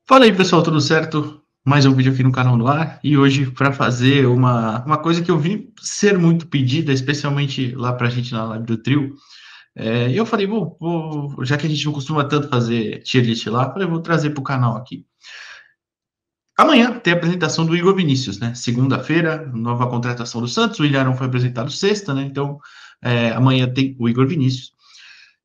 Fala aí, pessoal, tudo certo? Mais um vídeo aqui no canal no ar e hoje para fazer uma coisa que eu vi ser muito pedida, especialmente lá pra gente na live do trio. E eu falei, já que a gente não costuma tanto fazer tier list lá, falei, vou trazer pro canal aqui. Amanhã tem a apresentação do Igor Vinícius, né? Segunda-feira, nova contratação do Santos. O Ilharão foi apresentado sexta, né? Então, amanhã tem o Igor Vinícius.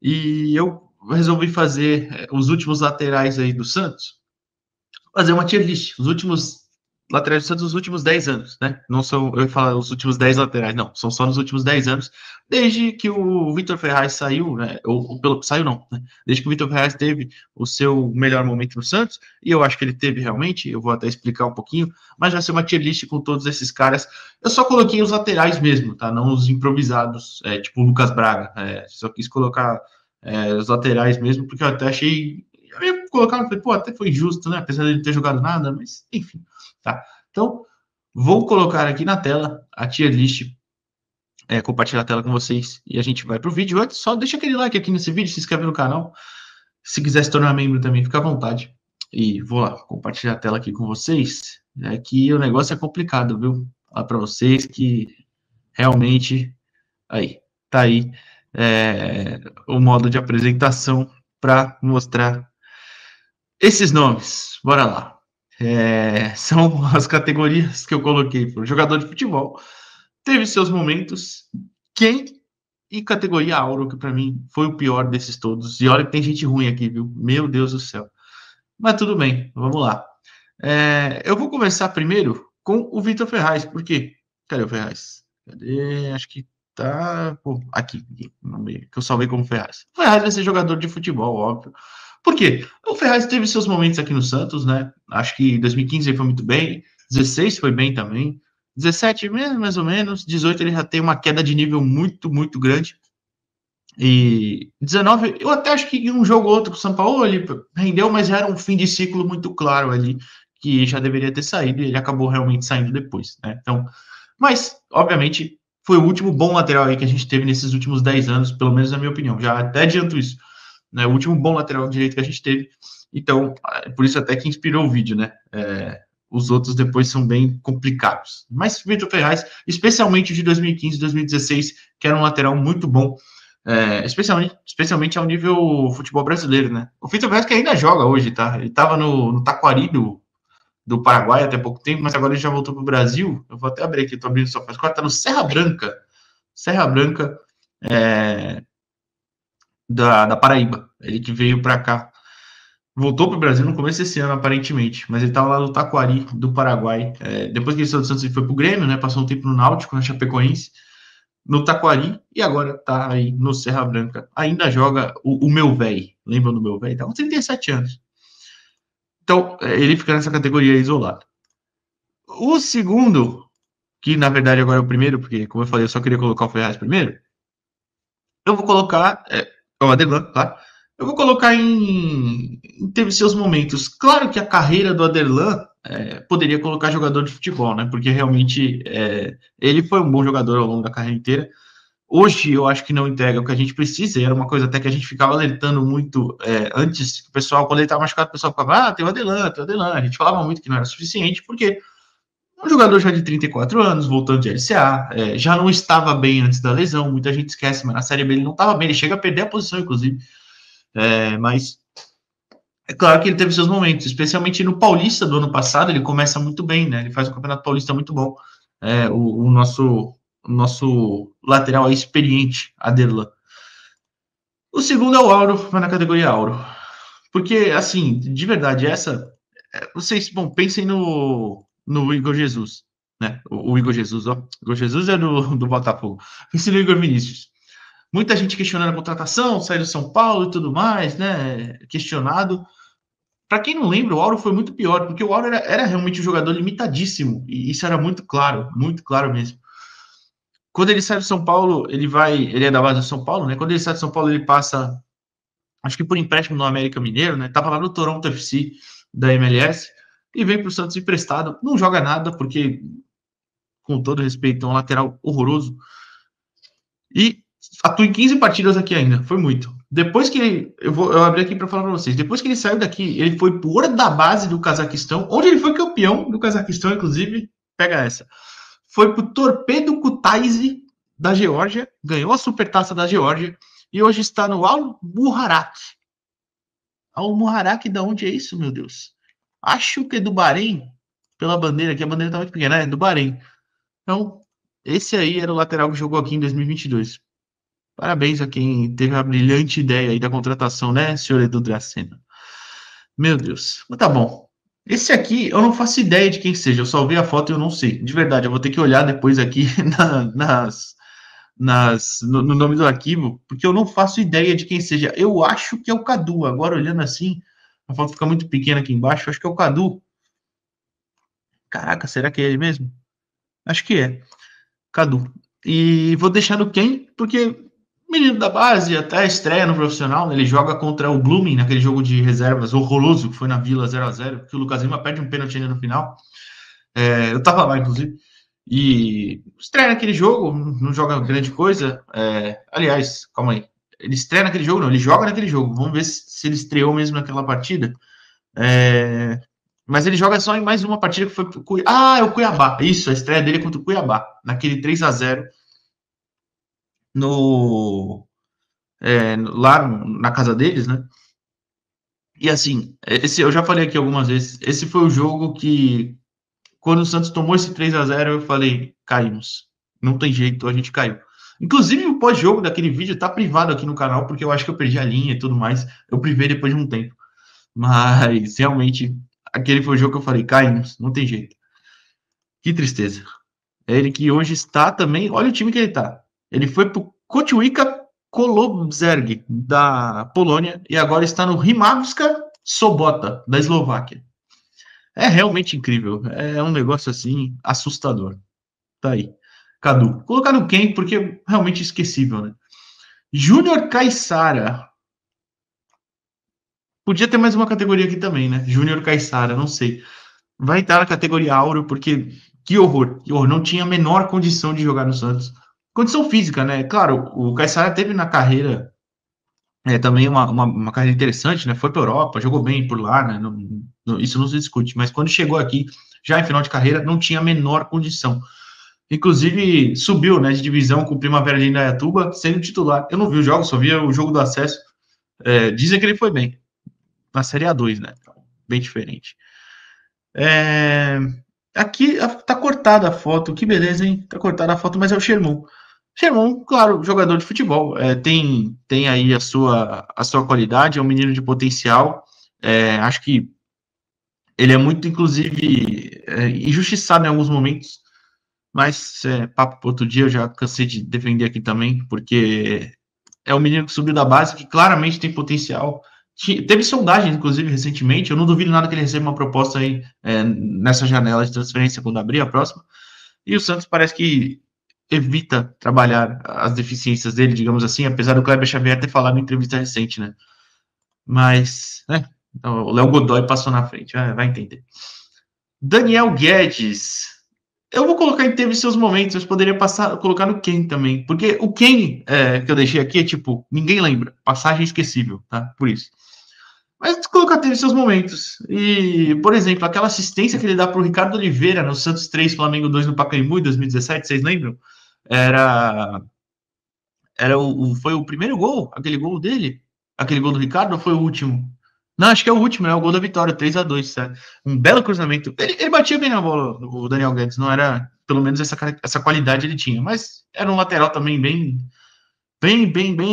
E eu resolvi fazer os últimos laterais aí do Santos, fazer uma tier list, os últimos laterais do Santos dos últimos 10 anos, né? Não são, eu ia falar os últimos 10 laterais, não, são só nos últimos 10 anos, desde que o Vitor Ferraz saiu, né? Saiu não, né? Desde que o Vitor Ferraz teve o seu melhor momento no Santos, e eu acho que ele teve realmente, eu vou até explicar um pouquinho, mas vai ser uma tier list com todos esses caras. Eu só coloquei os laterais mesmo, tá? Não os improvisados, tipo o Lucas Braga, só quis colocar os laterais mesmo, porque eu até achei. Eu ia colocar, falei, pô, até foi justo, né? Apesar de não ter jogado nada, mas enfim, tá? Então, vou colocar aqui na tela a tier list, compartilhar a tela com vocês e a gente vai pro vídeo. Antes, só deixa aquele like aqui nesse vídeo, se inscreve no canal. Se quiser se tornar membro também, fica à vontade. E vou lá, compartilhar a tela aqui com vocês. É que o negócio é complicado, viu? Falar para vocês que realmente. Aí, tá aí o modo de apresentação para mostrar esses nomes. Bora lá. São as categorias que eu coloquei para o jogador de futebol. Teve seus momentos. Quem e categoria Auro, que para mim foi o pior desses todos. E olha que tem gente ruim aqui, viu? Meu Deus do céu. Mas tudo bem, vamos lá. Eu vou começar primeiro com o Vitor Ferraz. Por quê? Cadê o Ferraz? Cadê? Acho que tá. Pô, aqui, que eu salvei como Ferraz. O Ferraz vai ser jogador de futebol, óbvio. Por quê? O Ferraz teve seus momentos aqui no Santos, né? Acho que 2015 ele foi muito bem, 16 foi bem também, 17 mesmo, mais ou menos, 18 ele já tem uma queda de nível muito, muito grande. E 19, eu até acho que em um jogo ou outro com o São Paulo ele rendeu, mas já era um fim de ciclo muito claro ali, que já deveria ter saído e ele acabou realmente saindo depois, né? Então, mas, obviamente, foi o último bom lateral aí que a gente teve nesses últimos 10 anos, pelo menos na minha opinião. Já até adianto isso, né? O último bom lateral direito que a gente teve. Então, por isso até que inspirou o vídeo, né? Os outros depois são bem complicados. Mas Vitor Ferraz, especialmente o de 2015, 2016, que era um lateral muito bom, especialmente ao nível futebol brasileiro, né? O Vitor Ferraz que ainda joga hoje, tá? Ele estava no Taquari do Paraguai até pouco tempo, mas agora ele já voltou para o Brasil. Eu vou até abrir aqui, estou abrindo o SofaScore, está no Serra Branca da Paraíba. Ele que veio para cá, voltou para o Brasil no começo desse ano, aparentemente, mas ele estava lá no Taquari do Paraguai. Depois que ele saiu do Santos, ele foi para o Grêmio, né? Passou um tempo no Náutico, na Chapecoense, no Taquari, e agora tá aí no Serra Branca. Ainda joga o meu velho. Lembra do meu velho? Tá com 37 anos. Então, ele fica nessa categoria isolada. O segundo, que na verdade agora é o primeiro, porque, como eu falei, eu só queria colocar o Ferraz primeiro, eu vou colocar o Aderlan, claro. Eu vou colocar teve seus momentos. Claro que a carreira do Aderlan poderia colocar jogador de futebol, né? Porque realmente ele foi um bom jogador ao longo da carreira inteira. Hoje eu acho que não entrega o que a gente precisa, e era uma coisa até que a gente ficava alertando muito antes, o pessoal, quando ele estava machucado, o pessoal ficava, tem o Aderlan, tem o Aderlan. A gente falava muito que não era suficiente, porque um jogador já de 34 anos, voltando de LCA, já não estava bem antes da lesão, muita gente esquece, mas na Série B ele não estava bem, ele chega a perder a posição, inclusive. Mas é claro que ele teve seus momentos, especialmente no Paulista do ano passado, ele começa muito bem, né? Ele faz um Campeonato Paulista muito bom. O nosso lateral é experiente, Aderlan. O segundo é o Auro, vai na categoria Auro. Porque, assim, de verdade, vocês, bom, pensem no Igor Jesus, né? O Igor Jesus, ó. O Igor Jesus é do Botafogo. Pensem no Igor Vinícius. Muita gente questionando a contratação, sair do São Paulo e tudo mais, né? Questionado. Para quem não lembra, o Auro foi muito pior, porque o Auro era realmente um jogador limitadíssimo. E isso era muito claro mesmo. Quando ele sai do São Paulo, ele é da base do São Paulo, né? Quando ele sai do São Paulo, ele passa, acho que por empréstimo no América Mineiro, né? Tava lá no Toronto FC da MLS e vem para o Santos emprestado. Não joga nada, porque, com todo respeito, é um lateral horroroso. E atua em 15 partidas aqui ainda, foi muito. depois que eu abri aqui para falar para vocês, depois que ele saiu daqui, ele foi por da base do Cazaquistão, onde ele foi campeão do Cazaquistão, inclusive, pega essa. Foi pro Torpedo Kutaisi da Geórgia, ganhou a Supertaça da Geórgia e hoje está no Al-Muharraq. Al-Muharraq, da onde é isso, meu Deus? Acho que é do Bahrein, pela bandeira, que a bandeira tá muito pequena, é do Bahrein. Então, esse aí era o lateral que jogou aqui em 2022. Parabéns a quem teve a brilhante ideia aí da contratação, né, senhor Edu Dracena? Meu Deus. Mas tá bom. Esse aqui, eu não faço ideia de quem seja. Eu só vi a foto e eu não sei. De verdade, eu vou ter que olhar depois aqui no nome do arquivo, porque eu não faço ideia de quem seja. Eu acho que é o Cadu. Agora, olhando assim, a foto fica muito pequena aqui embaixo. Eu acho que é o Cadu. Caraca, será que é ele mesmo? Acho que é. Cadu. E vou deixar no quem, porque menino da base, até estreia no profissional, né? Ele joga contra o Blooming, naquele jogo de reservas horroroso, que foi na Vila 0-0, que o Lucas Lima perde um pênalti ainda no final. Eu tava lá, inclusive. E estreia naquele jogo, não joga grande coisa. Aliás, calma aí. Ele estreia naquele jogo, não, ele joga naquele jogo. Vamos ver se ele estreou mesmo naquela partida. Mas ele joga só em mais uma partida que foi pro é o Cuiabá. Isso, a estreia dele é contra o Cuiabá, naquele 3-0 no, lá na casa deles, né? E assim, esse eu já falei aqui algumas vezes, esse foi o jogo que, quando o Santos tomou esse 3-0, eu falei, caímos. Não tem jeito, a gente caiu. Inclusive, o pós-jogo daquele vídeo tá privado aqui no canal, porque eu acho que eu perdi a linha e tudo mais. Eu privei depois de um tempo. Mas, realmente, aquele foi o jogo que eu falei, caímos, não tem jeito. Que tristeza. É ele que hoje está também, olha o time que ele tá. Ele foi pro Kociuszko Kolobrzeg, da Polônia, e agora está no Rimavska Sobota, da Eslováquia. É realmente incrível. É um negócio assim assustador. Tá aí. Cadu. Colocar no quem, porque é realmente esquecível, né? Júnior Caissara. Podia ter mais uma categoria aqui também, né? Júnior Caissara, não sei. Vai estar na categoria Áureo, porque que horror. Que horror. Não tinha a menor condição de jogar no Santos. Condição física, né? Claro, o Caissara teve na carreira também uma carreira interessante, né? Foi para Europa, jogou bem por lá, né? Isso não se discute. Mas quando chegou aqui, já em final de carreira, não tinha a menor condição. Inclusive, subiu, né, de divisão com o Primavera de Indaiatuba, sendo titular. Eu não vi o jogo, só vi o jogo do acesso. Dizem que ele foi bem. Na Série A2, né? Bem diferente. Aqui tá cortada a foto. Que beleza, hein? Tá cortada a foto, mas é o Sherman. Sherman, claro, jogador de futebol. Tem aí a sua qualidade, é um menino de potencial. Acho que ele é muito, inclusive, injustiçado em alguns momentos. Mas papo para outro dia, eu já cansei de defender aqui também, porque é um menino que subiu da base, que claramente tem potencial. Teve sondagem, inclusive, recentemente. Eu não duvido nada que ele receba uma proposta aí nessa janela de transferência quando abrir a próxima. E o Santos parece que evita trabalhar as deficiências dele, digamos assim, apesar do Kleber Xavier ter falado em entrevista recente, né? Mas, né? O Léo Godoy passou na frente, vai entender. Daniel Guedes. Eu vou colocar em teve seus momentos, mas poderia colocar no Ken também. Porque o Ken que eu deixei aqui é tipo, ninguém lembra. Passagem esquecível, tá? Por isso. Mas colocar teve seus momentos. E, por exemplo, aquela assistência que ele dá pro Ricardo Oliveira no Santos 3, Flamengo 2 no Pacaembu em 2017, vocês lembram? Era foi o primeiro gol, aquele gol dele? Aquele gol do Ricardo ou foi o último? Não, acho que é o último, né? O gol da vitória, 3-2, certo? Um belo cruzamento. Ele batia bem na bola, o Daniel Guedes, não era, pelo menos essa qualidade ele tinha, mas era um lateral também bem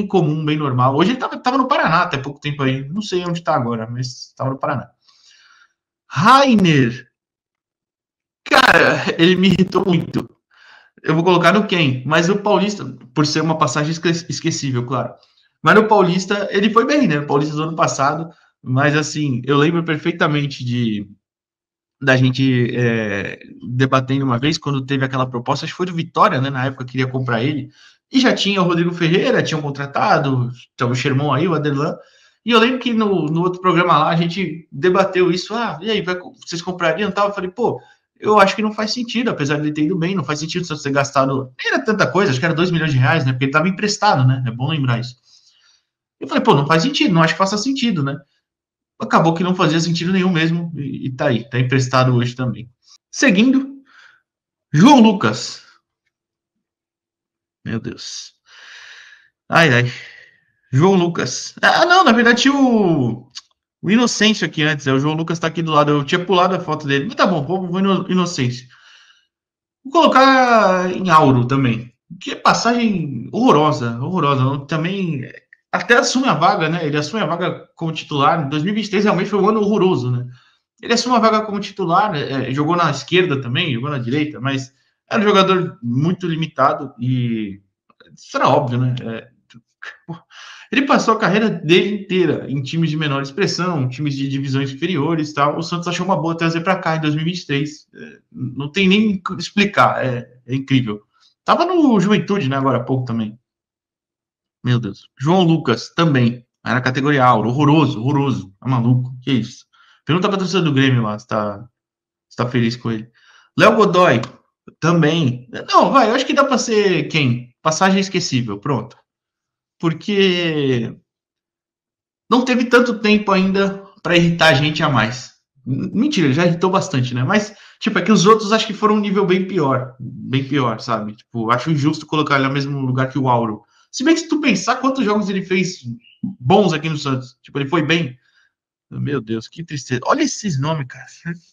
comum, bem normal. Hoje ele tava no Paraná até pouco tempo aí, não sei onde tá agora, mas tava no Paraná. Rainer, cara, ele me irritou muito. Eu vou colocar no Ken, mas o Paulista, por ser uma passagem esquecível, claro. Mas no Paulista, ele foi bem, né? O Paulista do ano passado, mas assim, eu lembro perfeitamente da gente debatendo uma vez, quando teve aquela proposta, acho que foi do Vitória, né? Na época queria comprar ele, e já tinha o Rodrigo Ferreira, tinham contratado, estava o Sherman aí, o Aderlan, e eu lembro que no outro programa lá a gente debateu isso, e aí, vocês comprariam e tal? Eu falei, pô, eu acho que não faz sentido, apesar de ele ter ido bem, não faz sentido você ter gastado, nem era tanta coisa, acho que era 2 milhões de reais, né? Porque ele estava emprestado, né? É bom lembrar isso. Eu falei, pô, não faz sentido, não acho que faça sentido, né? Acabou que não fazia sentido nenhum mesmo, e tá aí, tá emprestado hoje também. Seguindo, João Lucas. Meu Deus. Ai, ai. João Lucas. Ah, não, na verdade tinha o Inocêncio aqui antes. O João Lucas tá aqui do lado. Eu tinha pulado a foto dele. Mas tá bom, vou no Inocêncio. Vou colocar em Auro também. Que passagem horrorosa, horrorosa. Também até assume a vaga, né? Ele assume a vaga como titular. Em 2023 realmente foi um ano horroroso, né? Ele assume a vaga como titular, jogou na esquerda também, jogou na direita, mas era um jogador muito limitado e isso era óbvio, né? Ele passou a carreira dele inteira em times de menor expressão, times de divisões inferiores, tal. O Santos achou uma boa trazer para cá em 2023. Não tem nem explicar, é incrível. Tava no Juventude, né, agora há pouco também. Meu Deus. João Lucas também. Era na categoria Auro. Horroroso, horroroso. Tá maluco? Que isso? Pergunta pra torcida do Grêmio lá se tá feliz com ele. Léo Godoy também. Não, vai, eu acho que dá pra ser quem? Passagem esquecível, pronto. Porque não teve tanto tempo ainda para irritar a gente a mais. Mentira, ele já irritou bastante, né? Mas, tipo, é que os outros acho que foram um nível bem pior, sabe? Tipo, acho injusto colocar ele no mesmo lugar que o Auro. Se bem que se tu pensar quantos jogos ele fez bons aqui no Santos, tipo, ele foi bem. Meu Deus, que tristeza. Olha esses nomes, cara.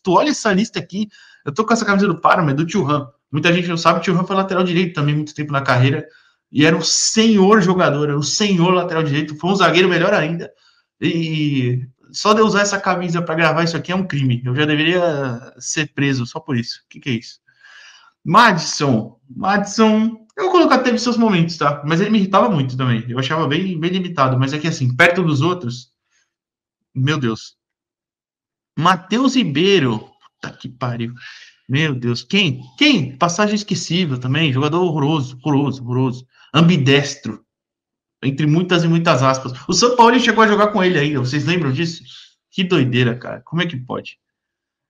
Tu olha essa lista aqui, eu tô com essa camisa do Parma, é do Thuram. Muita gente não sabe, o Thuram foi lateral direito também muito tempo na carreira, e era um senhor jogador, era um senhor lateral direito, foi um zagueiro melhor ainda. E só de eu usar essa camisa para gravar isso aqui é um crime. Eu já deveria ser preso só por isso. O que é isso? Madison, eu vou colocar teve seus momentos, tá? Mas ele me irritava muito também. Eu achava bem limitado, mas é que assim, perto dos outros, meu Deus. Matheus Ribeiro, tá que pariu. Meu Deus, quem? Quem? Passagem esquecível também, jogador horroroso, horroroso, horroroso. Ambidestro, entre muitas e muitas aspas. O São Paulo chegou a jogar com ele ainda, vocês lembram disso? Que doideira, cara. Como é que pode?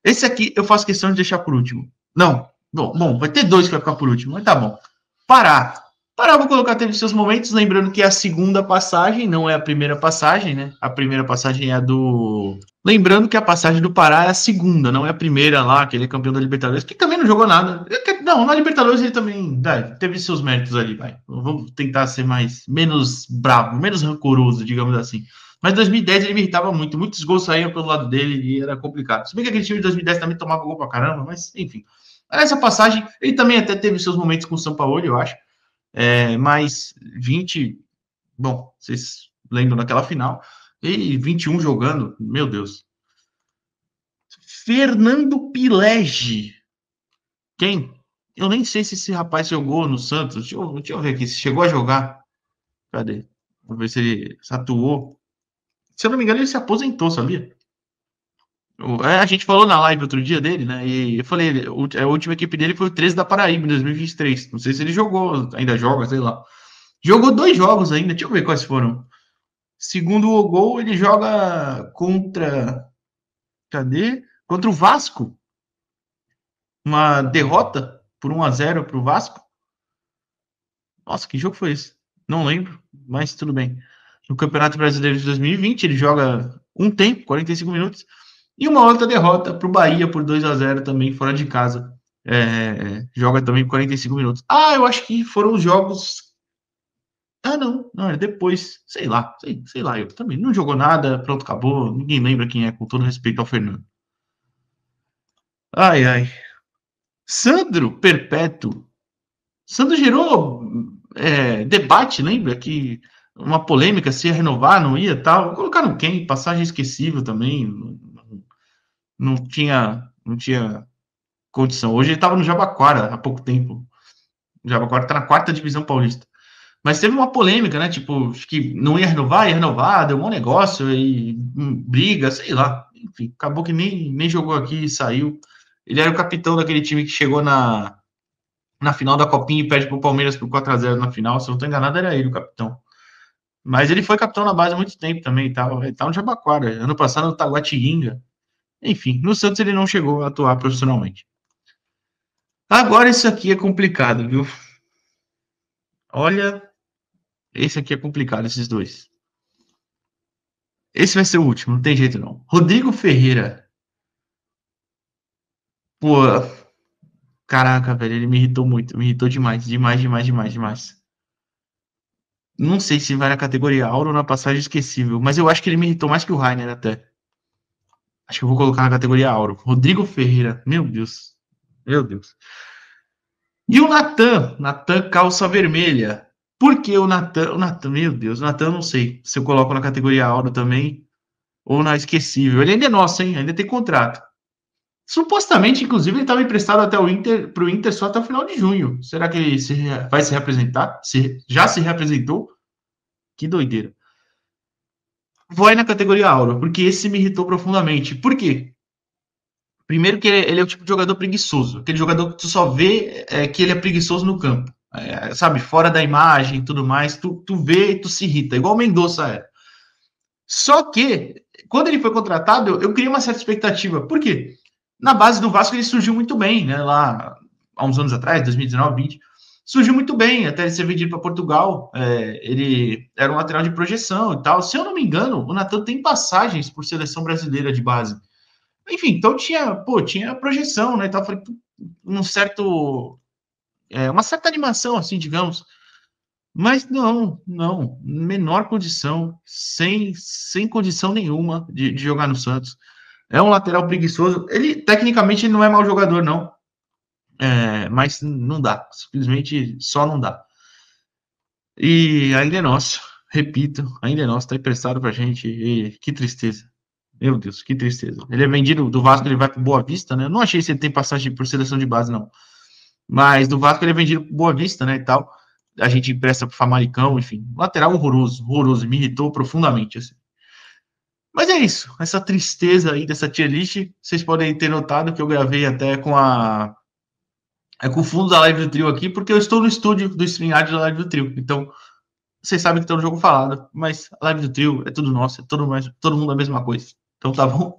Esse aqui eu faço questão de deixar por último. Não, bom, vai ter dois que vai ficar por último, mas tá bom. Pará. Pará, vou colocar teve seus momentos, lembrando que é a segunda passagem, não é a primeira passagem, né? A primeira passagem é a do. Lembrando que a passagem do Pará é a segunda, não é a primeira lá, que ele é campeão da Libertadores, que também não jogou nada. Não, na Libertadores ele também teve seus méritos ali, vai. Vamos tentar ser menos bravo, menos rancoroso, digamos assim. Mas em 2010 ele me irritava muito. Muitos gols saíam pelo lado dele e era complicado. Se bem que aquele time de 2010 também tomava gol pra caramba, mas enfim. Nessa passagem, ele também até teve seus momentos com o São Paulo, eu acho. Mas 20, bom, vocês lembram daquela final. E 21 jogando, meu Deus. Fernando Pilege. Quem? Eu nem sei se esse rapaz jogou no Santos. Deixa eu ver aqui. Se chegou a jogar. Cadê? Vamos ver se ele se atuou. Se eu não me engano, ele se aposentou, sabia? A gente falou na live outro dia dele, né? E eu falei, a última equipe dele foi o 13 da Paraíba em 2023. Não sei se ele jogou, ainda joga, sei lá. Jogou 2 jogos ainda, deixa eu ver quais foram. Segundo o gol, ele joga contra. Cadê? Contra o Vasco. Uma derrota por 1-0 para o Vasco. Nossa, que jogo foi esse? Não lembro, mas tudo bem. No Campeonato Brasileiro de 2020, ele joga um tempo, 45 minutos. E uma outra derrota para o Bahia por 2-0 também, fora de casa. Joga também 45 minutos. Ah, eu acho que foram os jogos. Ah, não, é depois. Sei lá, eu também. Não jogou nada, pronto, acabou. Ninguém lembra quem é, com todo respeito ao Fernando. Ai, ai. Sandro Perpétuo. Sandro gerou debate, lembra? Que uma polêmica se ia renovar, não ia tal. Colocaram quem? Passagem esquecível também. Não tinha condição. Hoje ele estava no Jabaquara há pouco tempo. O Jabaquara está na quarta divisão paulista. Mas teve uma polêmica, né? Tipo, acho que não ia renovar, deu um bom negócio e briga, sei lá. Enfim, acabou que nem jogou aqui e saiu. Ele era o capitão daquele time que chegou na final da Copinha e perde pro Palmeiras por 4-0 na final. Se eu não estou enganado, era ele o capitão. Mas ele foi capitão na base há muito tempo também e tal. Ele tá no Jabaquara. Ano passado no Taguatinga. Enfim, no Santos ele não chegou a atuar profissionalmente. Agora isso aqui é complicado, viu? Olha, esse aqui é complicado, esses dois. Esse vai ser o último, não tem jeito não. Rodrigo Ferreira. Pô, caraca, velho, ele me irritou muito. Me irritou demais, demais, demais, demais, demais. Não sei se vai na categoria Auro ou na passagem esquecível, mas eu acho que ele me irritou mais que o Rainer até. Acho que eu vou colocar na categoria Auro. Rodrigo Ferreira, meu Deus. Meu Deus. E o Natan calça vermelha. Por que o Natan, meu Deus, o Natan eu não sei se eu coloco na categoria Auro também ou na esquecível. Ele ainda é nosso, hein? Ainda tem contrato. Supostamente, inclusive, ele estava emprestado até o Inter, para o Inter só até o final de junho. Será que ele vai se representar? Já se representou? Que doideira. Vai na categoria Auro, porque esse me irritou profundamente. Por quê? Primeiro que ele é o tipo de jogador preguiçoso. Aquele jogador que tu só vê que ele é preguiçoso no campo. Sabe, fora da imagem e tudo mais, tu vê e tu se irrita, igual o Mendonça era. Só que, quando ele foi contratado, eu criei uma certa expectativa. Por quê? Na base do Vasco ele surgiu muito bem, né? Lá há uns anos atrás, 2019, 20, surgiu muito bem, até ele ser vendido para Portugal. Ele era um lateral de projeção e tal. Se eu não me engano, o Natan tem passagens por seleção brasileira de base. Enfim, então tinha projeção, né? Então, falei, um certo, uma certa animação, assim, digamos. Mas não, menor condição, sem condição nenhuma de jogar no Santos. É um lateral preguiçoso. Ele, tecnicamente, ele não é mau jogador, não. Mas não dá. Simplesmente só não dá. E ainda é nosso. Repito, ainda é nosso. Tá emprestado pra gente. E que tristeza. Meu Deus, que tristeza. Ele é vendido do Vasco, ele vai pro Boa Vista, né? Eu não achei se ele tem passagem por seleção de base, não. Mas do Vasco ele é vendido pro Boa Vista, né? E tal. A gente empresta pro Famalicão, enfim. Lateral horroroso, horroroso. Me irritou profundamente, assim. Mas é isso. Essa tristeza aí dessa tier list, vocês podem ter notado que eu gravei até com o fundo da live do trio aqui, porque eu estou no estúdio do StreamYard da live do trio. Então, vocês sabem que tem um jogo falado, mas a live do trio é tudo nosso, é todo mundo a mesma coisa. Então tá bom.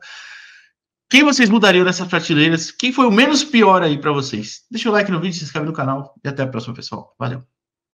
Quem vocês mudariam nessas prateleiras? Quem foi o menos pior aí para vocês? Deixa o like no vídeo, se inscreve no canal e até a próxima, pessoal. Valeu.